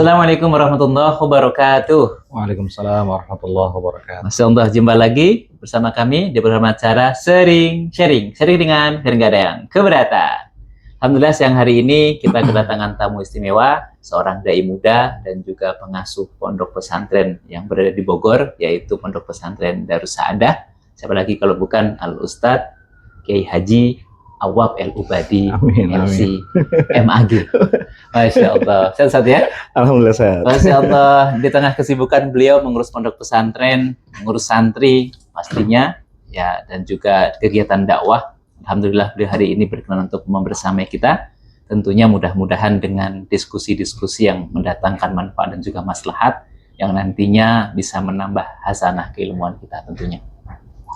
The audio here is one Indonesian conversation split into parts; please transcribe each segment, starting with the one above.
Assalamualaikum warahmatullahi wabarakatuh. Waalaikumsalam warahmatullahi wabarakatuh. Masya Allah, jumpa lagi bersama kami di program acara Sharing dengan Nggak ada yang keberatan. Alhamdulillah siang hari ini kita kedatangan tamu istimewa, seorang dai muda dan juga pengasuh pondok pesantren yang berada di Bogor, yaitu Pondok Pesantren Darus Saadah. Siapa lagi kalau bukan Al Ustadz Kiai Haji Awwab El Ubadi LC MAG. Masya Allah, sehat ya? Alhamdulillah sehat. Masya Allah, di tengah kesibukan beliau mengurus pondok pesantren, mengurus santri pastinya, ya, dan juga kegiatan dakwah. Alhamdulillah beliau hari ini berkenan untuk membersamai kita. Tentunya mudah-mudahan dengan diskusi-diskusi yang mendatangkan manfaat dan juga maslahat yang nantinya bisa menambah hasanah keilmuan kita tentunya.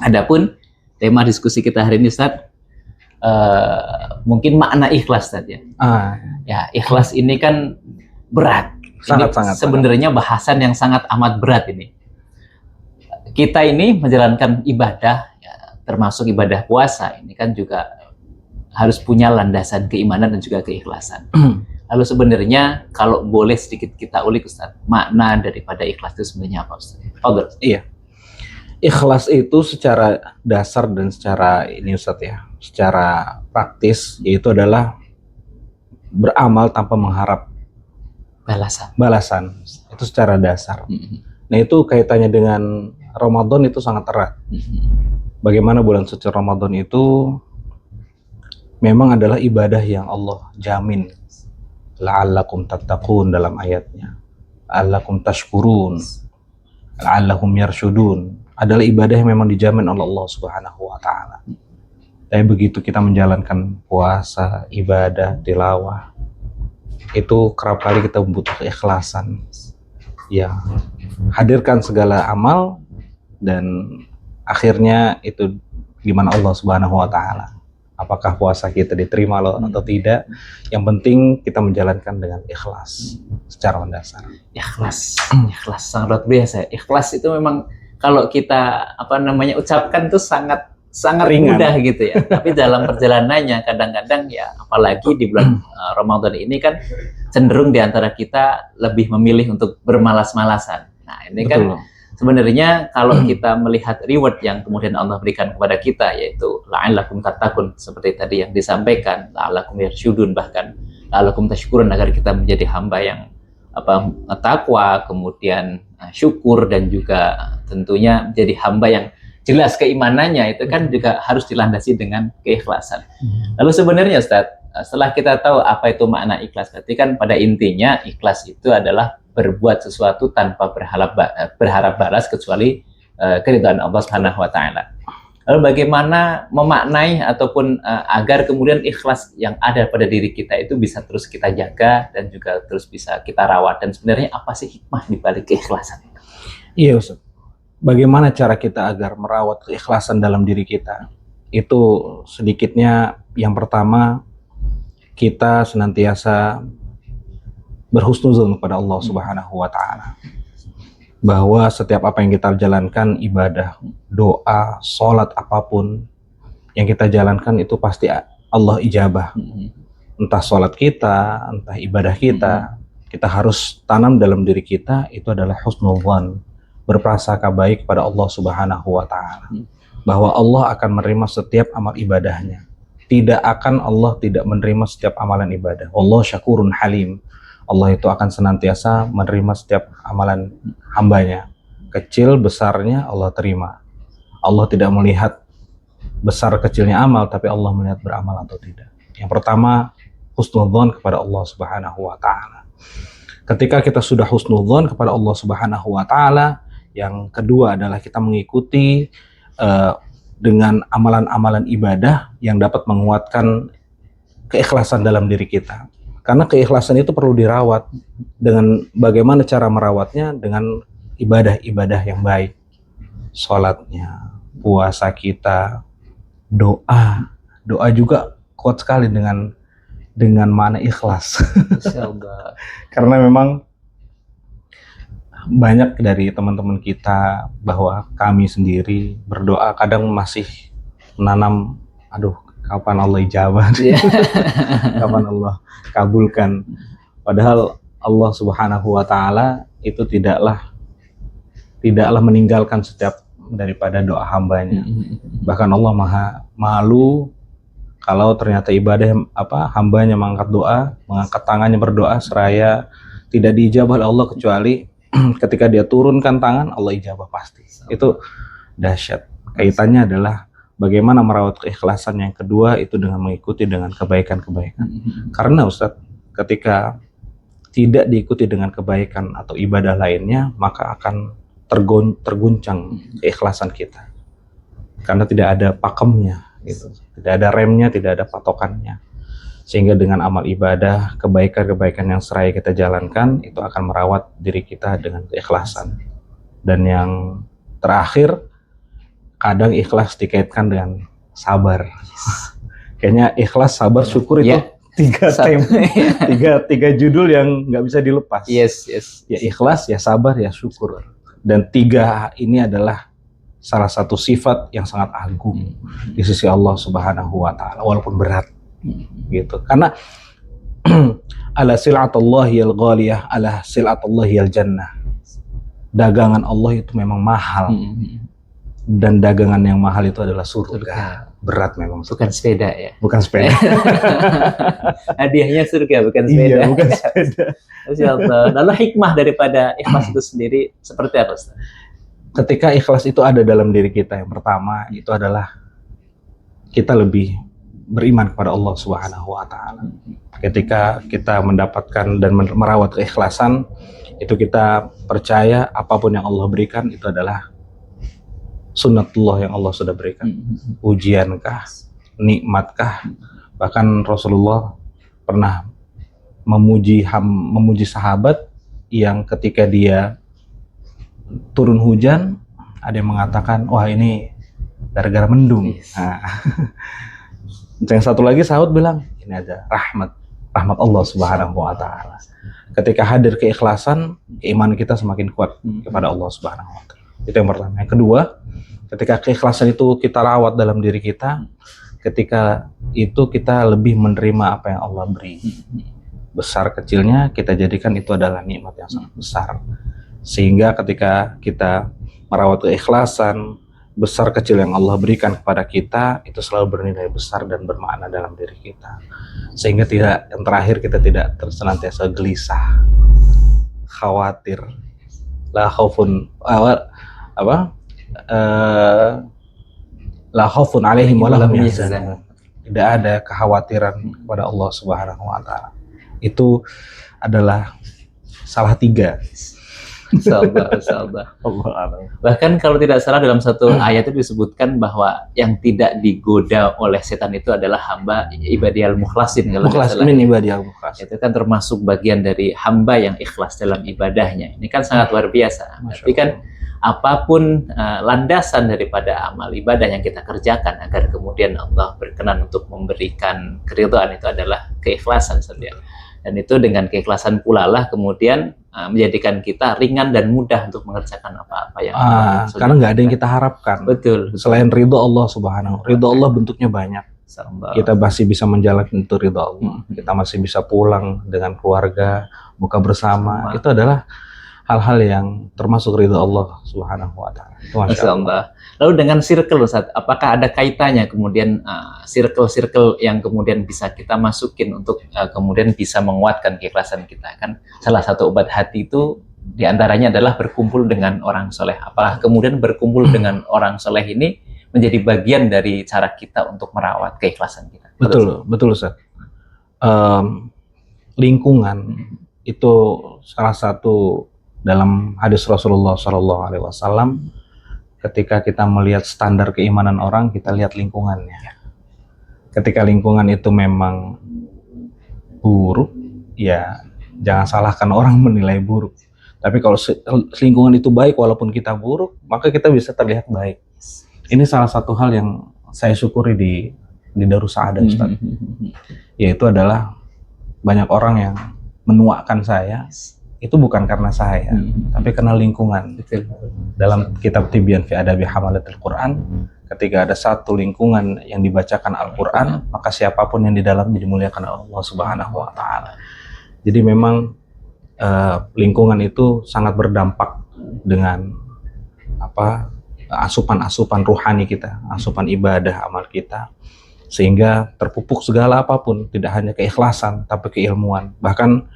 Adapun tema diskusi kita hari ini, Ustaz, mungkin makna ikhlas saja. Ya, ikhlas ini kan berat. Sangat sebenarnya bahasan yang sangat amat berat ini. Kita ini menjalankan ibadah, ya, termasuk ibadah puasa, ini kan juga harus punya landasan keimanan dan juga keikhlasan. Lalu sebenarnya kalau boleh sedikit kita ulik, Ustaz, makna daripada ikhlas itu sebenarnya apa, Ustaz? Fadhil. Iya. Ikhlas itu secara dasar dan secara ini, Ustaz, ya, secara praktis yaitu adalah beramal tanpa mengharap balasan. Itu secara dasar. Nah, itu kaitannya dengan Ramadan itu sangat erat. Bagaimana bulan suci Ramadan itu memang adalah ibadah yang Allah jamin. La'allakum tattaqun dalam ayatnya. La'allakum tashkurun. La'allakum yarshudun. Adalah ibadah yang memang dijamin oleh Allah Subhanahu wa taala. Tapi begitu kita menjalankan puasa, ibadah, tilawah, itu kerap kali kita butuh keikhlasan. Ya, hadirkan segala amal dan akhirnya itu gimana Allah Subhanahu wa taala. Apakah puasa kita diterima loh atau tidak? Yang penting kita menjalankan dengan ikhlas secara mendasar. Ikhlas sangat luar biasa. Ikhlas itu memang kalau kita ucapkan itu sangat ringan, mudah gitu ya. Tapi dalam perjalanannya kadang-kadang ya, apalagi di bulan Ramadan ini kan cenderung di antara kita lebih memilih untuk bermalas-malasan. Nah, ini kan sebenarnya kalau kita melihat reward yang kemudian Allah berikan kepada kita, yaitu la'allakum tattaqun, seperti tadi yang disampaikan, la'allakum yarshudun, bahkan la'allakum tashkurun, agar kita menjadi hamba yang takwa, kemudian syukur, dan juga tentunya menjadi hamba yang jelas keimanannya itu kan juga harus dilandasi dengan keikhlasan. Lalu sebenarnya, Ustaz, setelah kita tahu apa itu makna ikhlas, berarti kan pada intinya ikhlas itu adalah berbuat sesuatu tanpa berharap balas kecuali keridhaan Allah Subhanahu wa taala. Lalu bagaimana memaknai ataupun agar kemudian ikhlas yang ada pada diri kita itu bisa terus kita jaga dan juga terus bisa kita rawat, dan sebenarnya apa sih hikmah di balik keikhlasan? Iya, Ustaz. Bagaimana cara kita agar merawat keikhlasan dalam diri kita? Itu sedikitnya yang pertama, kita senantiasa berhusnuzon kepada Allah Subhanahu wa taala. Bahwa setiap apa yang kita jalankan, ibadah, doa, sholat, apapun yang kita jalankan itu pasti Allah ijabah. Entah sholat kita, entah ibadah kita, kita harus tanam dalam diri kita itu adalah husnuzon, berprasangka baik pada Allah Subhanahu wa taala. Bahwa Allah akan menerima setiap amal ibadahnya. Tidak akan Allah tidak menerima setiap amalan ibadah. Allah syakurun halim. Allah itu akan senantiasa menerima setiap amalan hambanya. Kecil besarnya Allah terima. Allah tidak melihat besar kecilnya amal, tapi Allah melihat beramal atau tidak. Yang pertama, husnudzon kepada Allah Subhanahu wa taala. Ketika kita sudah husnudzon kepada Allah Subhanahu wa taala, yang kedua adalah kita mengikuti dengan amalan-amalan ibadah yang dapat menguatkan keikhlasan dalam diri kita. Karena keikhlasan itu perlu dirawat. Dengan bagaimana cara merawatnya? Dengan ibadah-ibadah yang baik. Sholatnya, puasa kita, doa. Doa juga kuat sekali dengan makna ikhlas. Karena memang banyak dari teman-teman kita, bahwa kami sendiri berdoa kadang masih menanam, kapan Allah ijabah, kapan Allah kabulkan. Padahal Allah Subhanahu wa taala itu tidaklah meninggalkan setiap daripada doa hambanya. Bahkan Allah Maha malu kalau ternyata ibadah hambanya mengangkat doa, mengangkat tangannya berdoa seraya tidak diijabah oleh Allah kecuali ketika dia turunkan tangan Allah ijabah pasti. Itu dahsyat. Kaitannya adalah bagaimana merawat keikhlasan. Yang kedua itu dengan mengikuti dengan kebaikan-kebaikan. Karena Ustadz, ketika tidak diikuti dengan kebaikan atau ibadah lainnya, maka akan terguncang keikhlasan kita. Karena tidak ada pakemnya, gitu. Tidak ada remnya, tidak ada patokannya. Sehingga dengan amal ibadah, kebaikan-kebaikan yang seraya kita jalankan, itu akan merawat diri kita dengan keikhlasan. Dan yang terakhir, kadang ikhlas dikaitkan dengan sabar. Kayaknya ikhlas, sabar, syukur itu tiga judul yang nggak bisa dilepas. Yes. Ya ikhlas, ya sabar, ya syukur. Dan tiga ini adalah salah satu sifat yang sangat agung di sisi Allah Subhanahu wa taala, walaupun berat. Gitu. Karena ala sil'atullahi al-ghaliyah, ala sil'atullahi al-jannah. Dagangan Allah itu memang mahal. Dan dagangan yang mahal itu adalah surga. Berat memang. Bukan sepeda ya. Bukan sepeda. Hadiahnya surga, bukan sepeda. Iya, bukan sepeda. Masyaallah. Lalu hikmah daripada ikhlas itu sendiri seperti apa, Ustaz? Ketika ikhlas itu ada dalam diri kita, yang pertama itu adalah kita lebih beriman kepada Allah Subhanahu wa taala. Ketika kita mendapatkan dan merawat keikhlasan, itu kita percaya apapun yang Allah berikan itu adalah sunnatullah yang Allah sudah berikan. Ujiankah, nikmatkah? Bahkan Rasulullah pernah memuji sahabat yang ketika dia turun hujan, ada yang mengatakan, wah ini gara-gara mendung. Nah, yang satu lagi sahabat bilang, ini ada rahmat Allah Subhanahu wa taala. Ketika hadir keikhlasan, keimanan kita semakin kuat kepada Allah Subhanahu wa taala. Itu yang pertama. Yang kedua, ketika keikhlasan itu kita rawat dalam diri kita, ketika itu kita lebih menerima apa yang Allah beri. Besar kecilnya kita jadikan itu adalah nikmat yang sangat besar. Sehingga ketika kita merawat keikhlasan, besar kecil yang Allah berikan kepada kita itu selalu bernilai besar dan bermakna dalam diri kita. Sehingga yang terakhir kita tidak senantiasa gelisah, khawatir, la khaufun la khaufun alaihim wa lahum yahzanun. Tidak ada kekhawatiran kepada Allah Subhanahu wa taala. Itu adalah salah tiga. Insyaallah. Bahkan kalau tidak salah dalam satu ayat itu disebutkan bahwa yang tidak digoda oleh setan itu adalah hamba ibadiyal mukhlasin. Mukhlasin ibadiyal mukhlasin. Itu kan termasuk bagian dari hamba yang ikhlas dalam ibadahnya. Ini kan sangat luar biasa. Tapi kan apapun landasan daripada amal ibadah yang kita kerjakan agar kemudian Allah berkenan untuk memberikan keridhaan itu adalah keikhlasan saja. Dan itu dengan keikhlasan pula lah kemudian menjadikan kita ringan dan mudah untuk mengerjakan apa-apa yang karena nggak ada yang kita harapkan. Betul. Selain ridho Allah Subhanahu. Ridho Allah bentuknya banyak. Kita masih bisa menjalankan itu ridho Allah. Kita masih bisa pulang dengan keluarga, buka bersama. Itu adalah hal-hal yang termasuk ridho Allah Subhanahu wa taala. Masya Allah. Lalu dengan circle, Ustaz, apakah ada kaitannya kemudian circle-circle yang kemudian bisa kita masukin untuk kemudian bisa menguatkan keikhlasan kita? Kan salah satu obat hati itu diantaranya adalah berkumpul dengan orang soleh. Apakah kemudian berkumpul dengan orang soleh ini menjadi bagian dari cara kita untuk merawat keikhlasan kita? Betul Ustaz. Lingkungan itu salah satu dalam hadis Rasulullah SAW. Ketika kita melihat standar keimanan orang, kita lihat lingkungannya. Ketika lingkungan itu memang buruk, ya jangan salahkan orang menilai buruk. Tapi kalau lingkungan itu baik, walaupun kita buruk, maka kita bisa terlihat baik. Ini salah satu hal yang saya syukuri di Darus Sa'adah, Ustaz. Yaitu adalah banyak orang yang menuakan saya, itu bukan karena saya, tapi karena lingkungan. Dalam kitab Tibyan fi Adabi Hamalatil Quran, ketika ada satu lingkungan yang dibacakan Al-Quran, maka siapapun yang di dalam dimuliakan Allah Subhanahu wa taala. Jadi memang lingkungan itu sangat berdampak dengan asupan-asupan rohani kita, asupan ibadah amal kita, sehingga terpupuk segala apapun, tidak hanya keikhlasan tapi keilmuan. Bahkan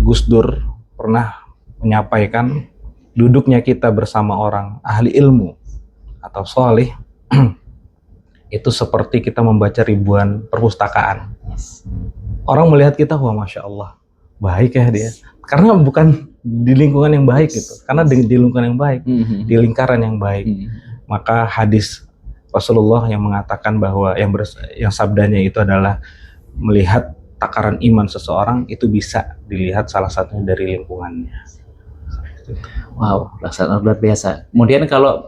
Gus Dur pernah menyampaikan, duduknya kita bersama orang ahli ilmu atau sholih itu seperti kita membaca ribuan perpustakaan. Orang melihat kita, wah masya Allah, baik ya dia. Karena bukan di lingkungan yang baik gitu, karena di lingkungan yang baik, di lingkaran yang baik. Maka hadis Rasulullah yang mengatakan bahwa yang sabdanya itu adalah melihat takaran iman seseorang itu bisa dilihat salah satunya dari lingkungannya. Wow, sangat luar biasa. Kemudian kalau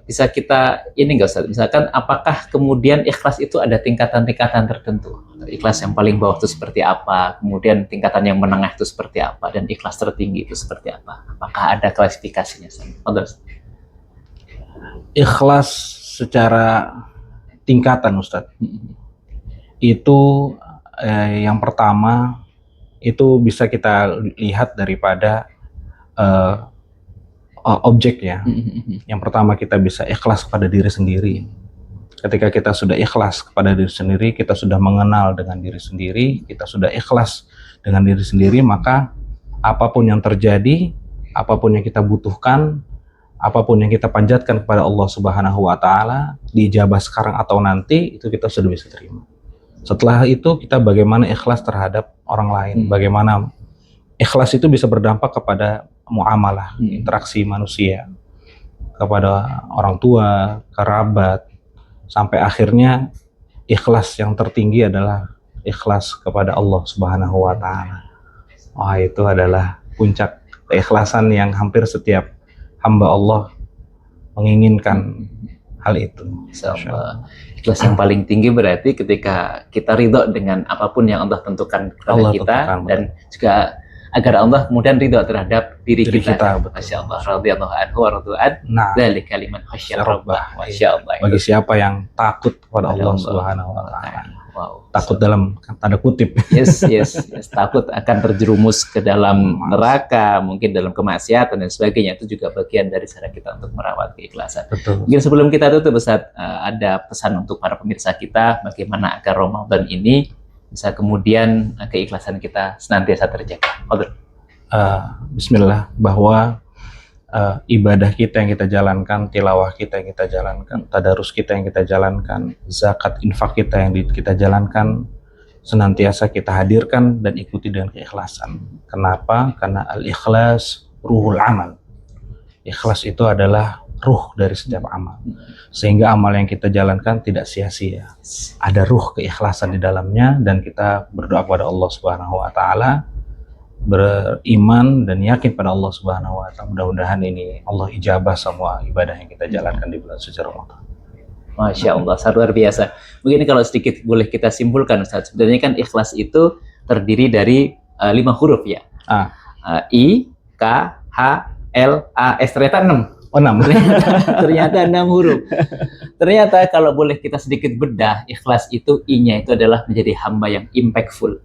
bisa kita ini nggak Ustaz, misalkan apakah kemudian ikhlas itu ada tingkatan-tingkatan tertentu? Ikhlas yang paling bawah itu seperti apa? Kemudian tingkatan yang menengah itu seperti apa? Dan ikhlas tertinggi itu seperti apa? Apakah ada klasifikasinya? Ikhlas secara tingkatan Ustadz, itu yang pertama itu bisa kita lihat daripada objeknya. Yang pertama kita bisa ikhlas kepada diri sendiri. Ketika kita sudah ikhlas kepada diri sendiri, kita sudah mengenal dengan diri sendiri, kita sudah ikhlas dengan diri sendiri, maka apapun yang terjadi, apapun yang kita butuhkan, apapun yang kita panjatkan kepada Allah Subhanahu wa Ta'ala, diijabah sekarang atau nanti, itu kita sudah bisa terima. Setelah itu kita bagaimana ikhlas terhadap orang lain, bagaimana ikhlas itu bisa berdampak kepada muamalah, interaksi manusia, kepada orang tua, kerabat, sampai akhirnya ikhlas yang tertinggi adalah ikhlas kepada Allah Subhanahu wa Ta'ala. Wah, itu adalah puncak keikhlasan yang hampir setiap hamba Allah menginginkan hal itu. Ikhlas yang paling tinggi berarti ketika kita ridho dengan apapun yang Allah tentukan kepada kita, dan juga agar Allah kemudian ridho terhadap diri kita. Masya Allah, radhiyallahu anhu wa radu'an, dzalika liman khasyya rabbah. Masya Allah. Bagi siapa yang takut kepada Allah Subhanahu wa Ta'ala. Takut dalam tanda kutip. Yes, takut akan terjerumus ke dalam neraka, mungkin dalam kemaksiatan dan sebagainya. Itu juga bagian dari cara kita untuk merawat keikhlasan. Betul. Mungkin sebelum kita tutup, Ustaz, ada pesan untuk para pemirsa kita bagaimana agar Ramadan ini bisa kemudian keikhlasan kita senantiasa terjaga. Bismillah, bahwa ibadah kita yang kita jalankan, tilawah kita yang kita jalankan, tadarus kita yang kita jalankan, zakat, infak kita yang kita jalankan, senantiasa kita hadirkan dan ikuti dengan keikhlasan. Kenapa? Karena al-ikhlas ruhul amal. Ikhlas itu adalah ruh dari setiap amal, sehingga amal yang kita jalankan tidak sia-sia. Ada ruh keikhlasan di dalamnya, dan kita berdoa kepada Allah Subhanahu wa Ta'ala, beriman dan yakin pada Allah Subhanahu wa Ta'ala. Mudah-mudahan ini Allah ijabah semua ibadah yang kita jalankan di bulan suci Ramadan. Masya Allah, sangat luar biasa. Mungkin kalau sedikit boleh kita simpulkan, Ustaz, sebenarnya kan ikhlas itu terdiri dari 5 huruf ya. I, K, H, L, A, S. Ternyata 6. Oh, 6. Ternyata 6 huruf. Ternyata kalau boleh kita sedikit bedah, ikhlas itu I-nya itu adalah menjadi hamba yang impactful.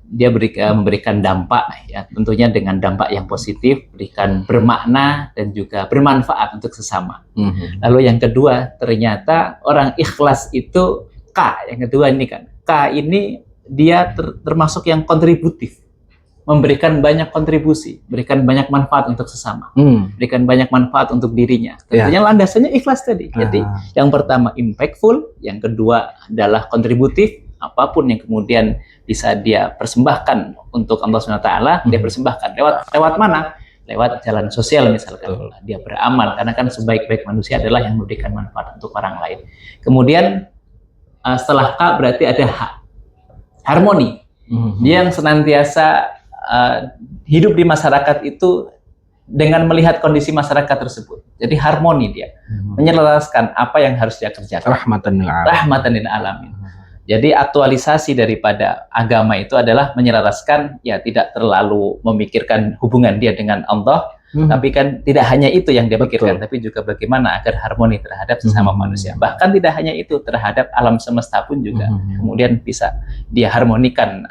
Dia memberikan dampak, ya, tentunya dengan dampak yang positif, berikan bermakna dan juga bermanfaat untuk sesama. Lalu yang kedua, ternyata orang ikhlas itu K. Yang kedua ini kan, K ini dia termasuk yang kontributif, memberikan banyak kontribusi, berikan banyak manfaat untuk sesama, berikan banyak manfaat untuk dirinya. Tentunya landasannya ikhlas tadi. Jadi yang pertama impactful, yang kedua adalah kontributif. Apapun yang kemudian bisa dia persembahkan untuk Allah SWT, dia persembahkan. Lewat mana? Lewat jalan sosial misalkan. Dia beramal, karena kan sebaik-baik manusia adalah yang memberikan manfaat untuk orang lain. Kemudian setelah K berarti ada H. Harmoni. Dia yang senantiasa hidup di masyarakat itu dengan melihat kondisi masyarakat tersebut. Jadi harmoni dia. Menyelaraskan apa yang harus dia kerjakan. Rahmatan lil alamin. Jadi aktualisasi daripada agama itu adalah menyelaraskan, ya tidak terlalu memikirkan hubungan dia dengan Allah, tapi kan tidak hanya itu yang dia pikirkan, tapi juga bagaimana agar harmoni terhadap sesama manusia. Bahkan tidak hanya itu, terhadap alam semesta pun juga kemudian bisa dia harmonikan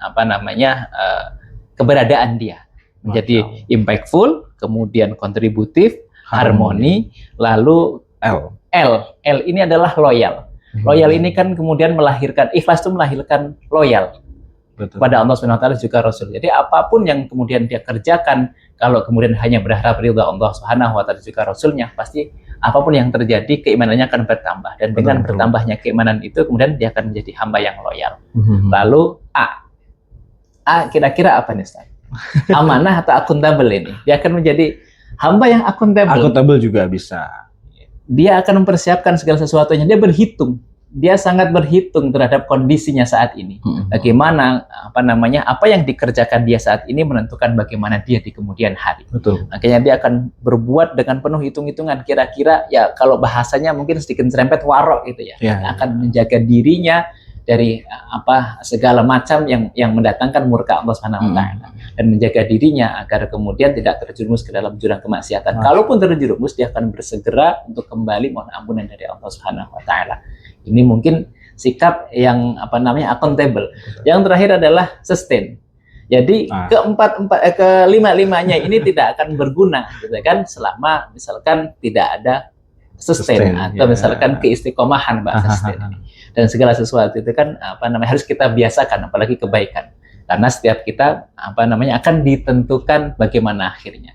keberadaan dia. menjadi impactful, kemudian kontributif, harmoni, lalu L ini adalah loyal. Loyal ini kan kemudian melahirkan, ikhlas itu melahirkan loyal. Betul. Pada Allah Subhanahu wa taala juga Rasul. Jadi apapun yang kemudian dia kerjakan, kalau kemudian hanya berharap ridha Allah Subhanahu wa taala juga Rasulnya, pasti apapun yang terjadi keimanannya akan bertambah, dan dengan bertambahnya keimanan itu kemudian dia akan menjadi hamba yang loyal. Lalu A kira-kira apa nih Ustaz? Amanah atau akuntabel ini? Dia akan menjadi hamba yang akuntabel. Akuntabel juga bisa. Dia akan mempersiapkan segala sesuatunya. Dia berhitung. Dia sangat berhitung terhadap kondisinya saat ini. Bagaimana apa yang dikerjakan dia saat ini menentukan bagaimana dia di kemudian hari. Betul. Makanya dia akan berbuat dengan penuh hitung-hitungan. Kira-kira ya kalau bahasanya mungkin sedikit serempet warok gitu ya. Akan menjaga dirinya dari segala macam yang mendatangkan murka Allah Subhanahu wa taala, dan menjaga dirinya agar kemudian tidak terjerumus ke dalam jurang kemaksiatan. Kalaupun terjerumus, dia akan bersegera untuk kembali mohon ampunan dari Allah Subhanahu wa taala. Ini mungkin sikap yang accountable. Yang terakhir adalah sustain. Jadi kelima-limanya ini tidak akan berguna gitu kan, selama misalkan tidak ada sustain atau misalkan keistiqomahan bahasa sustain ini. Dan segala sesuatu itu kan harus kita biasakan, apalagi kebaikan. Karena setiap kita akan ditentukan bagaimana akhirnya.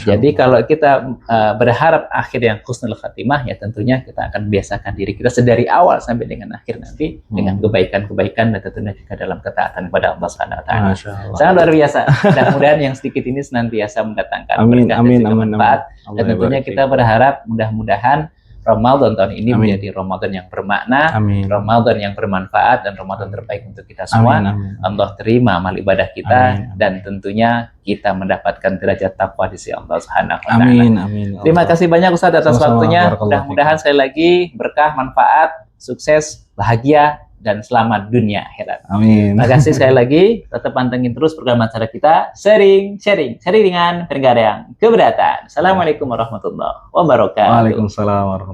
Jadi kalau kita berharap akhir yang husnul khatimah, ya tentunya kita akan biasakan diri kita sedari awal sampai dengan akhir nanti dengan kebaikan-kebaikan, dan tentunya juga dalam ketaatan kepada Allah Subhanahu wa taala. Sangat luar biasa. Mudah-mudahan yang sedikit ini senantiasa mendatangkan berkah dan juga manfaat. Dan tentunya kita berharap mudah-mudahan Ramadan tahun ini menjadi Ramadan yang bermakna, Ramadan yang bermanfaat, dan Ramadan terbaik untuk kita semua. Allah terima amal ibadah kita, dan tentunya kita mendapatkan derajat takwa di sisi Allah Subhanahu wa taala. Terima kasih banyak Ustaz atas waktunya. Mudah-mudahan sekali lagi berkah, manfaat, sukses, bahagia, dan selamat dunia akhirat. Terima kasih sekali lagi. Tetap pantengin terus program acara kita, sharing dengan pendengar yang keberatan. Assalamualaikum warahmatullahi wabarakatuh. Waalaikumsalam warahmatullahi wabarakatuh.